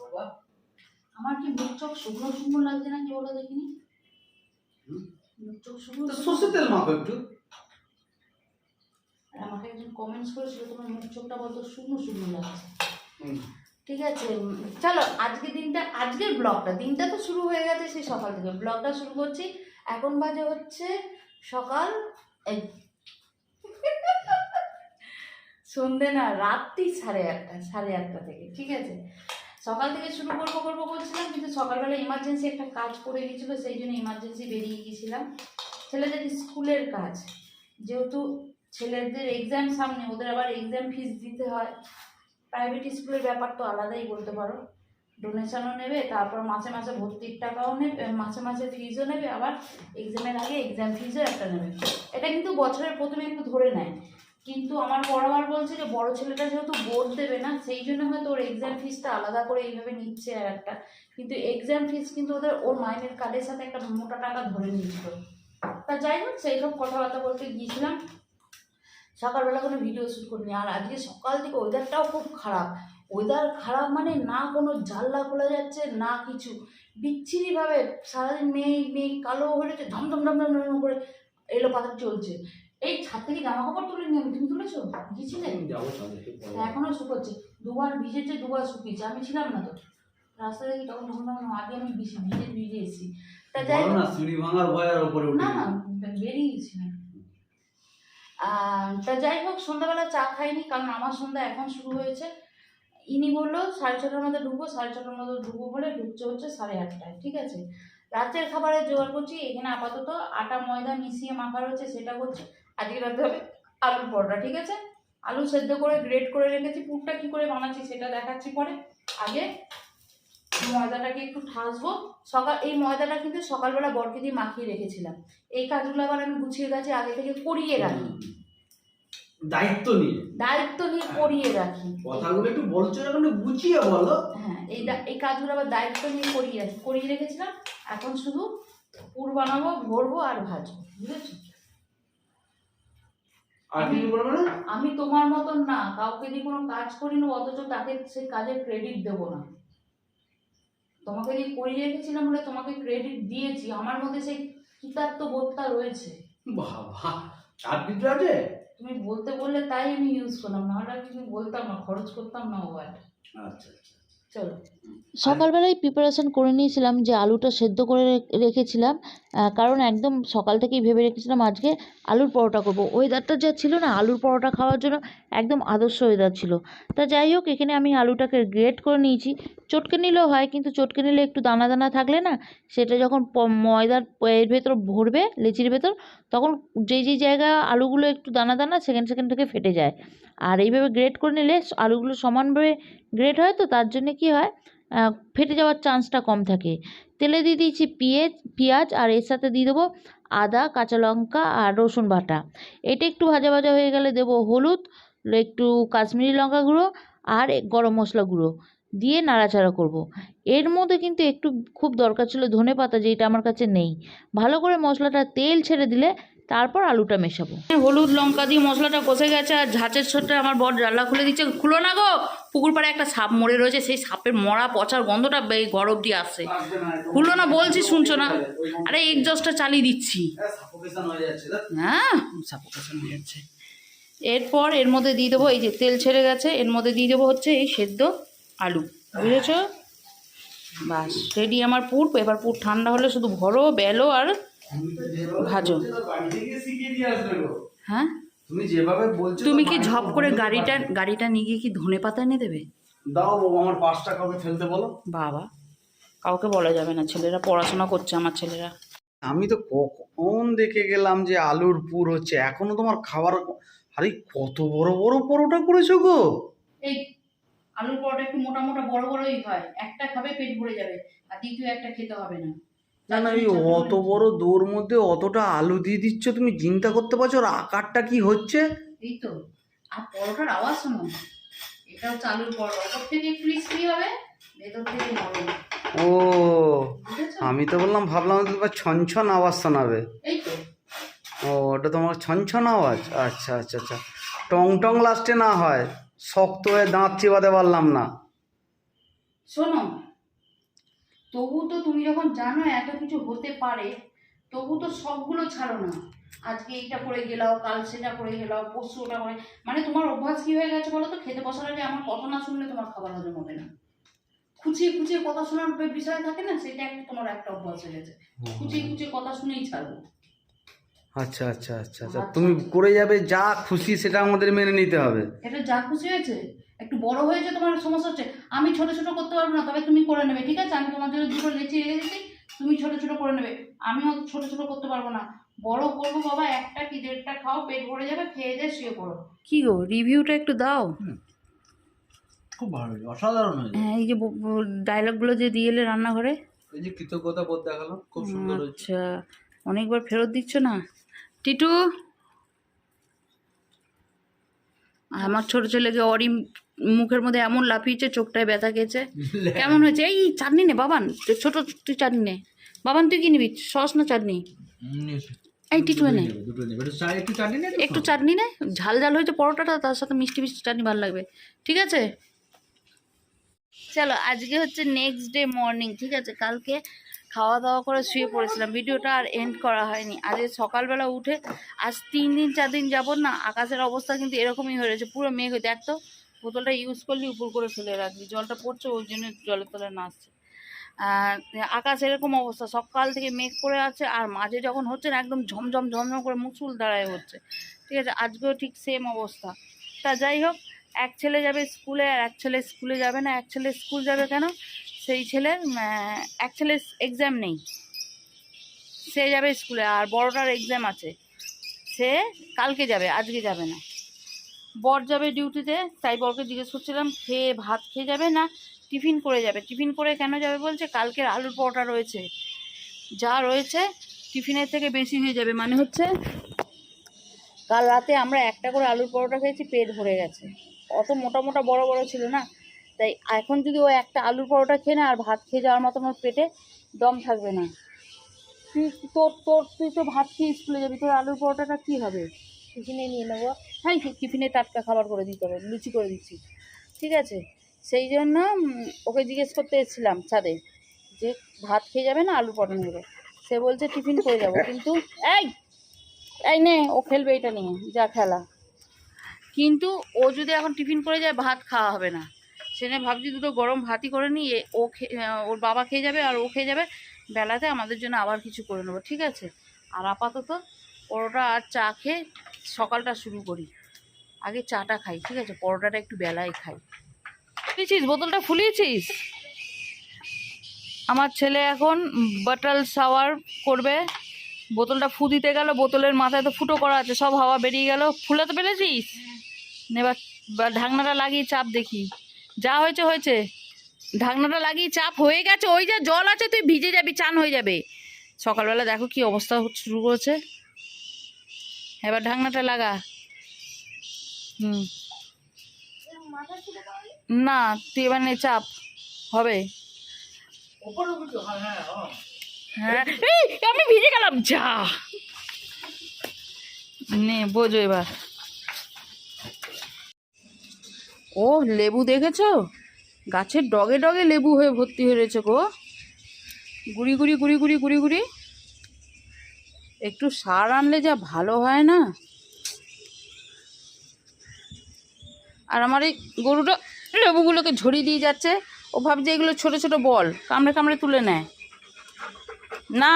বাবা আমার কি মুখ চোখ শুকনো শুকনো লাগছে নাকি বলো দেখিনি? মুখ চোখ শুকনো সরষের তেল মাখো একটু। আর আমাকে একজন কমেন্টস করেছিল তোমার মুখ চোখটা বলতো শুকনো শুকনো লাগছে। ঠিক আছে, চলো আজকের দিনটা তো শুরু হয়ে গেছে সেই সকাল থেকে। ব্লগটা শুরু করছি। এখন বাজে হচ্ছে সকাল সন্ধে না, রাত্রি 8:30 থেকে। ঠিক আছে, সকাল থেকে শুরু করবো বলছিলাম, কিন্তু সকালবেলা ইমার্জেন্সি একটা কাজ পড়ে গেছিলো, সেই জন্য ইমার্জেন্সি বেরিয়ে গিয়েছিলাম। ছেলেদের স্কুলের কাজ, যেহেতু ছেলেদের এক্সাম সামনে, ওদের আবার এক্সাম ফিস দিতে হয়। প্রাইভেট স্কুলের ব্যাপার তো আলাদাই বলতে পারো, ডোনেশনও নেবে, তারপর মাসে মাসে ভর্তির টাকাও নেবে, মাসে মাসে ফিজও নেবে, আবার এক্সামের আগে এক্সাম ফিজও একটা নেবে। এটা কিন্তু বছরের প্রথমে একটু ধরে নেয়, কিন্তু আমার বড় আবার বলছে যে বড় ছেলেটা যেহেতু বোর্ড দেবে না, সেই জন্য হয়তো ওর এক্সাম ফিসটা আলাদা করে এইভাবে নিচ্ছে আর একটা, কিন্তু এক্সাম ফিস কিন্তু ওর মাইনের কার্ডের সাথে একটা মোটা টাকা ধরে নিচ্ছিল। তা যাই হোক, সেই সব কথাবার্তা বলতে গিয়েছিলাম। সকালবেলা কোনো ভিডিও শ্যুট করিনি। আর আজকে সকাল থেকে ওয়েদারটাও খুব খারাপ। ওয়েদার খারাপ মানে না কোনো জানলা খোলা যাচ্ছে না কিছু, বিচ্ছিরিভাবে সারাদিন মেঘ কালো হয়ে ধমধম ধম করে এলো পাতা চলছে। এই ছাদ থেকে জামা কাপড় তুলে নিয়ে তুমি তুলেছো? গিয়েছিলে? এখনো শুকোচ্ছে, দুবার ভিজেছে, দুবার শুকিয়েছে। আমি ছিলাম না তো রাস্তা দেখি, তখন আগে আমি ভিজে এসেছি। তা যাই না বেরিয়ে গেছিলাম। তা যাই হোক, সন্ধ্যাবেলা চা খাইনি, কারণ আমার সন্ধ্যা এখন শুরু হয়েছে। ইনি বললো 6:30টার মধ্যে ঢুকবো, 6:30টার মধ্যে ঢুকবো বলে ঢুকছে হচ্ছে 8:30টায়। ঠিক আছে, রাতের খাবারের জোগাড় করছি। এখানে আপাতত আটা ময়দা মিশিয়ে মাখা রয়েছে, সেটা করছি। আজকে রাতে হবে আলুর পরোটা। ঠিক আছে, আলু সেদ্ধ করে গ্রেট করে রেখেছি। পুরটা কী করে বানাচ্ছি সেটা দেখাচ্ছি পরে। আগে ময়দাটাকে একটু ঠাসবো। এই ময়দাটা কিন্তু সকালবেলা বরকে দিয়ে মাখিয়ে রেখেছিলাম। এই কাজগুলো আবার আমি গুছিয়ে গেছি, আগে থেকে করিয়ে রাখি, দায়িত্ব নিয়ে করিয়ে রাখি। কথাগুলো একটু বলছো যখন গুছিয়ে বলো। হ্যাঁ, এই কাজগুলো আবার দায়িত্ব নিয়ে করিয়ে রেখেছিলাম। এখন শুধু পুর বানাবো, ভরবো আর ভাজবো, বুঝেছো? আমি তোমার মতন না, কাউকে দিয়ে কোনো কাজ করি না, অথচ তাকে সেই কাজের ক্রেডিট দেবো না। তোমাকে দিয়ে করিয়ে রেখেছিলাম বলে তোমাকে ক্রেডিট দিয়েছি, আমার মধ্যে সেই কৃতার্থবোধটা রয়েছে। বাবা, চাকরিটা আছে তুমি বলতে বললে তাই আমি ইউজ করলাম, নাহলে আমি কিন্তু বলতাম না, খরচ করতাম না ওয়ার্ড। আচ্ছা আচ্ছা, চলো। সকালবেলায় প্রিপারেশন করে নিয়েছিলাম যে আলুটা সেদ্ধ করে রেখেছিলাম, কারণ একদম সকাল থেকেই ভেবে রেখেছিলাম আজকে আলুর পরোটা করব। ওয়েদারটা যা ছিল না, আলুর পরোটা খাওয়ার জন্য একদম আদর্শ ওয়েদার ছিল। তা যাই হোক, এখানে আমি আলুটাকে গ্রেট করে নিয়েছি। চটকে নিলেও হয়, কিন্তু চটকে নিলে একটু দানা দানা থাকলে না, সেটা যখন ময়দার এর ভেতর ভরবে, লেচির ভেতর, তখন যেই জায়গা আলুগুলো একটু দানা দানা, সেখান থেকে ফেটে যায়। আর এইভাবে গ্রেট করে নিলে আলুগুলো সমানভাবে গ্রেট হয়, তো তার জন্য কি হয়, ফেটে যাওয়ার চান্সটা কম থাকে। তেলে দিয়ে দিয়েছি পেঁয়াজ, আর এর সাথে দিয়ে দেবো আদা, কাঁচা লঙ্কা আর রসুন বাটা। এটা একটু ভাজা ভাজা হয়ে গেলে দেবো হলুদ, একটু কাশ্মীরি লঙ্কা গুঁড়ো আর গরম মশলা গুঁড়ো দিয়ে নাড়াচাড়া করব। এর মধ্যে কিন্তু একটু খুব দরকার ছিল ধনে পাতা, যেটা আমার কাছে নেই। ভালো করে মশলাটা তেল ছেড়ে দিলে তারপর আলুটা মেশাবো। হলুদ লঙ্কা দিয়ে মশলাটা কষে গেছে, আর ঝাঁচের ছোট্টা আমার বর জানলা খুলে দিচ্ছে। খুলো না গো, পুকুর পাড়ে একটা সাপ মরে রয়েছে, সেই সাপের মরা পচার গন্ধটা এই ঘর অব্দি আসছে। খুলো না বলছি, শুনছো না? আরে এক্সস্টটা চালিয়ে দিচ্ছি। হ্যাঁ, সাফোকেশন হয়ে যাচ্ছে। এরপর এর মধ্যে দিয়ে দেবো, এই যে তেল ছেড়ে গেছে, এর মধ্যে দিয়ে দেবো হচ্ছে এই সেদ্ধ আলু, বুঝেছো? বাস রেডি আমার পুর। এবার পুর ঠান্ডা হলে শুধু ভরো, বেলো আর ভাজো। হ্যাঁ, তুমি যেভাবে বলছো, তুমি কি ঝপ করে গাড়িটা নিয়ে গিয়ে কি ধনে পাতা এনে দেবে? দাও বাবা, আমার 5 টাকা কাউকে ফেলতে বলো। বাবা, কাউকে বলা যাবে না, ছেলেরা পড়াশোনা করছে আমার ছেলেরা। আমি তো কখন দেখে গেলাম যে আলুর পুর হচ্ছে, এখনো তোমার খাবার। আরে কত বড় বড় পরোটা করেছো গো! এই আলুর পরোটা একটু মোটা মোটা বড় বড়ই হয়, একটা খাবে পেট ভরে যাবে, আর দ্বিতীয় একটা খেতে হবে না। না না, এই অত বড় দোর মধ্যে অতটা আলু দিয়ে দিচ্ছ, তুমি চিন্তা করতে পারছো ওর আকারটা কি হচ্ছে? এই তো, আর পরোটার আওয়াজ শোনো, এটা হচ্ছে আলুর পরোটা, ওপর থেকে ক্রিস্পি হবে, ভেতর থেকে নরম। ও, আমি তো ভাবলাম ছনছন আওয়াজ শোনাবে। এই তো, ও, ওটা তোমার ছনছন আওয়াজ। আচ্ছা আচ্ছা আচ্ছা, টং টং লাস্টে না হয়, শক্ত হয়ে দাঁত চিবাতে পারলাম না। শোনো, তবু তো তুমি যখন জানো এত কিছু হতে পারে, তবু তো সবগুলো ছাড়ো না। আজকে এইটা করে গেলাও, কাল সেটা করে গেলাও, পরশু ওটা করে, মানে তোমার অভ্যাস কি হয়ে গেছে বলো তো? খেতে বসার আগে আমার কথা না শুনলে তোমার খাবার হজম হবে না। খুঁচিয়ে খুঁচিয়ে কথা শোনার বিষয় থাকে না, সেটা একটা তোমার একটা অভ্যাস হয়ে গেছে। খুঁচিয়ে খুঁচিয়ে কথা শুনেই ছাড়বো। আচ্ছা আচ্ছা আচ্ছা আচ্ছা, তুমি করে যাবে যা খুশি সেটা আমাদের মেনে নিতে হবে। এটা যা খুশি হয়েছে, একটু বড় হয়েছে তোমার সমস্যা হচ্ছে। আমি ছোট ছোট করতে পারবো না, তবে তুমি করে নেবে, ঠিক আছে? আমি তোমার জন্য দুটো লেচি রেখে দিচ্ছি, তুমি ছোট ছোট করে নেবে। আমিও ছোট ছোট করতে পারবো না, বড় করবো বাবা। একটা কি দেড়টা খাও, পেট ভরে যাবে, খেয়ে দিয়ে শুয়ে পড়ো। কি গো, রিভিউটা একটু দাও। খুব ভালো হয়েছে, অসাধারণ হয়েছে। হ্যাঁ, এই যে ডায়লগগুলো যে দিয়ে এলে রান্নাঘরে, এই যে কৃতজ্ঞতা বোধ দেখালো, খুব সুন্দর হয়েছে। আচ্ছা, অনেকবার ফেরত দিচ্ছ না টিটু? আমার ছোট ছেলেকে অরি মুখের মধ্যে এমন লাফিয়েছে, চোখটায় ব্যথা খেয়েছে। কেমন হয়েছে? এই চাটনি নে বাবান, ছোট তুই চাটনি নে। বাবান তুই কি নিবি, সস না চাটনি? এই টিটু নে, একটু চাটনি নে। ঝাল ঝাল হয়েছে পরোটাটা, তার সাথে মিষ্টি মিষ্টি চাটনি ভালো লাগবে, ঠিক আছে? চলো, আজকে হচ্ছে নেক্সট ডে মর্নিং, ঠিক আছে? কালকে খাওয়া দাওয়া করে শুয়ে পড়েছিলাম, ভিডিওটা আর এন্ড করা হয়নি। আজকে সকালবেলা উঠে, আজ 3 দিন 4 দিন যাবত না আকাশের অবস্থা কিন্তু এরকমই হয়ে রয়েছে, পুরো মেঘ হয়ে। দেখ তো, বোতলটা ইউজ করলি উপর করে ফেলে রাখবি, জলটা পড়ছে ওই জন্য জলের তলায় নাচছে। আকাশ এরকম অবস্থা, সকাল থেকে মেঘ করে আছে, আর মাঝে যখন হচ্ছে না একদম ঝমঝম ঝমঝম করে মুসুল দাঁড়ায় হচ্ছে, ঠিক আছে? আজকেও ঠিক সেম অবস্থা। তা যাই হোক, এক ছেলে যাবে স্কুলে আর এক ছেলে স্কুলে যাবে না। এক ছেলে স্কুল যাবে কেন? সেই ছেলের এক ছেলের এক্সাম নেই, সে যাবে স্কুলে, আর বড়টার এক্সাম আছে, সে কালকে যাবে, আজকে যাবে না। বর যাবে ডিউটিতে, তাই বরকে জিজ্ঞেস করছিলাম খেয়ে ভাত খেয়ে যাবে না টিফিন করে যাবে। টিফিন করে কেন যাবে বলছে, কালকের আলুর পরোটা রয়েছে, যা রয়েছে টিফিনের থেকে বেশি হয়ে যাবে। মানে হচ্ছে কাল রাতে আমরা একটা করে আলুর পরোটা খেয়েছি, পেট ভরে গেছে। অত মোটা মোটা বড় বড় ছিল না, তাই এখন যদি ও একটা আলুর পরোটা খেয়ে না আর ভাত খেয়ে যাওয়ার মতো ওর পেটে দম থাকবে না। তুই তো ভাত খেয়ে স্কুলে যাবি, তোর আলুর পরোটাটা কী হবে? টিফিনে নিয়ে নেবো। হ্যাঁ, টিফিনে টাটকা খাবার করে দিতে হবে, লুচি করে দিচ্ছি, ঠিক আছে? সেই জন্য ওকে জিজ্ঞেস করতে এসেছিলাম ছাদে যে ভাত খেয়ে যাবে না আলুর পরোটা নেবে। সে বলছে টিফিন করে যাব, কিন্তু এই এই নে, ও খেলবে এটা নিয়ে, যা খেলা। কিন্তু ও যদি এখন টিফিন করে যায়, ভাত খাওয়া হবে না। সেনে ভাবছি দুটো গরম ভাতই করে নিয়ে ওর বাবা খেয়ে যাবে আর ও খেয়ে যাবে, বেলাতে আমাদের জন্য আবার কিছু করে নেবো, ঠিক আছে? আর আপাতত পরোটা আর চা খেয়ে সকালটা শুরু করি। আগে চাটা খাই, ঠিক আছে? পরোটাটা একটু বেলায় খাই। ফুলিয়েছিস বোতলটা, ফুলিয়েছিস? আমার ছেলে এখন বাটল শাওয়ার করবে, বোতলটা ফু দিতে গেল, বোতলের মাথায় তো ফুটো করা আছে, সব হাওয়া বেরিয়ে গেল। ফুলাতে পেরেছিস? এবার ঢাকনাটা লাগিয়ে চাপ দেখি। যা হয়েছে হয়েছে, ঢাকনাটা লাগিয়ে চাপ, হয়ে গেছে। ওই যে জল আছে, তুই ভিজে যাবি, চান হয়ে যাবে। সকালবেলা দেখো কি অবস্থা শুরু করেছে। এবার ঢাকনাটা লাগা। না, তুই এবার নে, চাপ হবে। হ্যাঁ, আমি ভিজে গেলাম, যা নে বোঝো এবার। ও লেবু দেখেছো, গাছের ডগে ডগে লেবু হয়ে ভর্তি হয়ে রয়েছে গো, গুড়ি গুড়ি গুড়ি গুড়ি গুড়ি গুড়ি। একটু সার আনলে যা ভালো হয় না। আর আমার এই গরুটা লেবুগুলোকে ঝরিয়ে দিয়ে যাচ্ছে, ও ভাবছে এগুলো ছোট ছোট বল, কামড়ে কামড়ে তুলে নেয় না।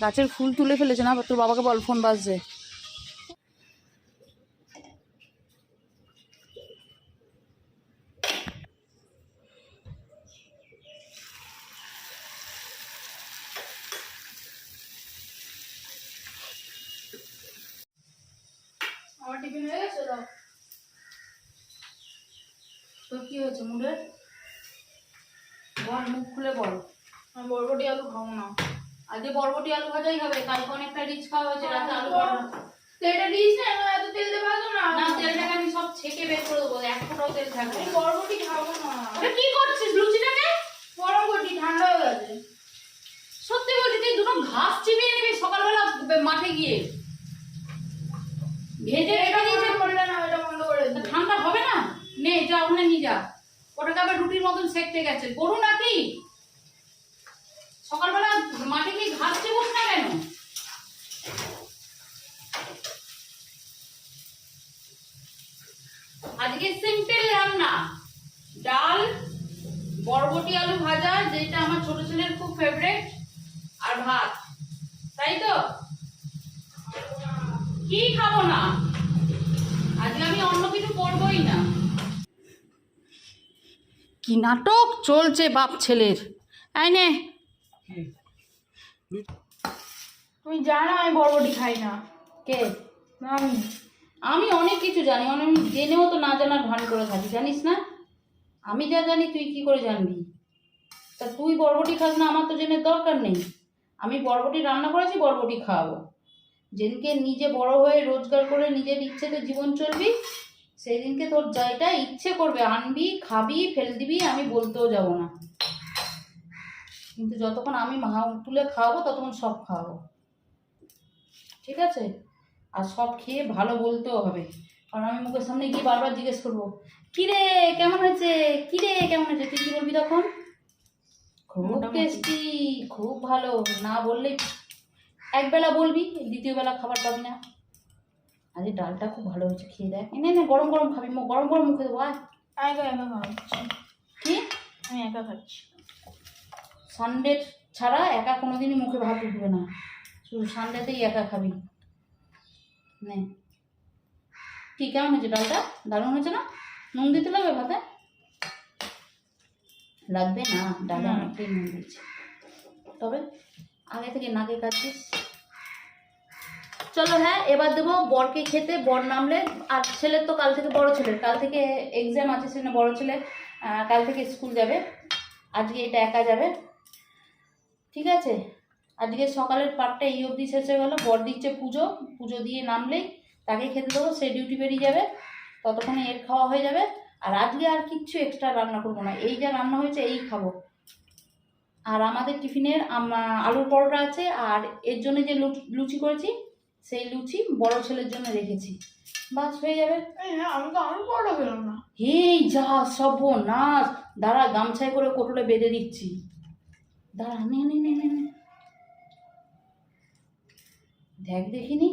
গাছের ফুল তুলে ফেলেছে না, তোর বাবাকে বল, ফোন বাজছে। আমার টিফিন হয়ে গেছে, দাও। তোর কি হয়েছে মুডের? বল, মুখ খুলে বল। আমি বরবটি আলু খাবো না। আজকে বরবটি আলু ভাজাই হবে, কালকে অনেকটা রিচ খাওয়া হয়েছে, রাতে আলু পরোটা। তেলটা দিস না, এত তেল দিয়ে ভাজো না। না, তেলটাকে আমি সব ছেঁকে বের করে দেবো, এক ফোঁটাও তেল থাকবে না। বরবটি খাবো না। ওটা কি করছিস লুচিটাকে? বরবটি ঠান্ডা হয়ে গেছে। সত্যি বলছি, তুই দুটো ঘাস চিবিয়ে নিবি সকালবেলা মাঠে গিয়ে, ভেজে রেখে দিয়েছে। করলে না, এটা বন্ধ করে দে। ঠান্ডা হবে না, নে যা, ওখানে নিয়ে যা। ওটাকে আবার রুটির মতন সেকতে গেছে। গরু নাকি সকালবেলা মাঠে কি ঘাস চেবস না কেন? আজকে সিম্পল রান্না, ডাল, বরবটি আলু ভাজা, যেটা আমার ছোট ছেলের খুব ফেভারিট, আর ভাত, তাই তো? কি খাবো না? আজকে আমি অন্য কিছু করবোই না। কি নাটক চলছে বাপ ছেলের। আই নে, তুমি জানো আমি বরবটি খাই না। কে? না আমি। আমি অনেক কিছু জানি, অনেক জেনেও তো না জানার ভান করে থাকি, জানিস না? আমি যা জানি তুই কি করে জানবি? তা তুই বরবটি খাস না, আমার তো জেনে দরকার নেই। আমি বরবটি রান্না করেছি, বরবটি খাওয়াবো। যেদিনকে নিজে বড় হয়ে রোজগার করে নিজের ইচ্ছেতে জীবন চলবি, সেই দিনকে তোর যেটা ইচ্ছে করবে আনবি, খাবি, ফেল দিবি, আমি বলতেও যাব না। কিন্তু যতক্ষণ আমি তুলে খাওয়াবো ততক্ষণ সব খাওয়াবো, ঠিক আছে? আর সব খেয়ে ভালো বলতেও হবে, কারণ আমি মুখের সামনে গিয়ে বারবার জিজ্ঞেস করবো, কিরে কেমন হয়েছে, কিরে কেমন হয়েছে, তুই কি বলবি তখন? খুব টেস্টি, খুব ভালো। না বললে একবেলা বলবি, দ্বিতীয় বেলা খাবার পাবি না। আরে ডালটা খুব ভালো হয়েছে, খেয়ে দেখ। এনে নে, গরম গরম খাবি, গরম গরম মুখে দেবো। আয়। আমি একা একা খাচ্ছি। কি? আমি একা খাচ্ছি। সানডে ছাড়া একা কোনোদিনই মুখে ভাত উঠবে না, শুধু সানডেতেই একা খাবি। নে, কি কেমন হয়েছে ডালটা? দারুণ হয়েছে না? নুন দিতে লাগবে ভাতে? লাগবে না, ডালে অনেকটাই নুন দিয়েছে। তবে আগে থেকে নাকে কাটছিস। চলো, হ্যাঁ এবার দেবো বরকে খেতে। বর নামলে, আর ছেলের তো কাল থেকে, বড় ছেলের কাল থেকে এক্সাম আছে, সেজন্য বড় ছেলে কাল থেকে স্কুল যাবে। আজকে এটা একা যাবে, ঠিক আছে? আজকে সকালের পাঠটা এই অবধি শেষ হয়ে গেল। বর দিচ্ছে পুজো, পুজো দিয়ে নামলেই তাকে খেতে দেবো, সে ডিউটি বেরিয়ে যাবে, ততক্ষণে এর খাওয়া হয়ে যাবে। আর আজকে আর কিচ্ছু এক্সট্রা রান্না করবো না, এই যা রান্না হয়েছে এই খাবো। আর আমাদের টিফিনের আলুর পরোটা আছে, আর এর জন্য যে লুচি করেছি সেই লুচি বড় ছেলের জন্য রেখেছি, বাস হয়ে যাবে। হ্যাঁ, আমি তো আলু পরোটা পেলাম না। এই যা সর্বনাশ, দাঁড়া গামছায় করে কোটলে বেঁধে দিচ্ছি, দাঁড়া। নে নে নে নে নে। দেখ দেখিনি।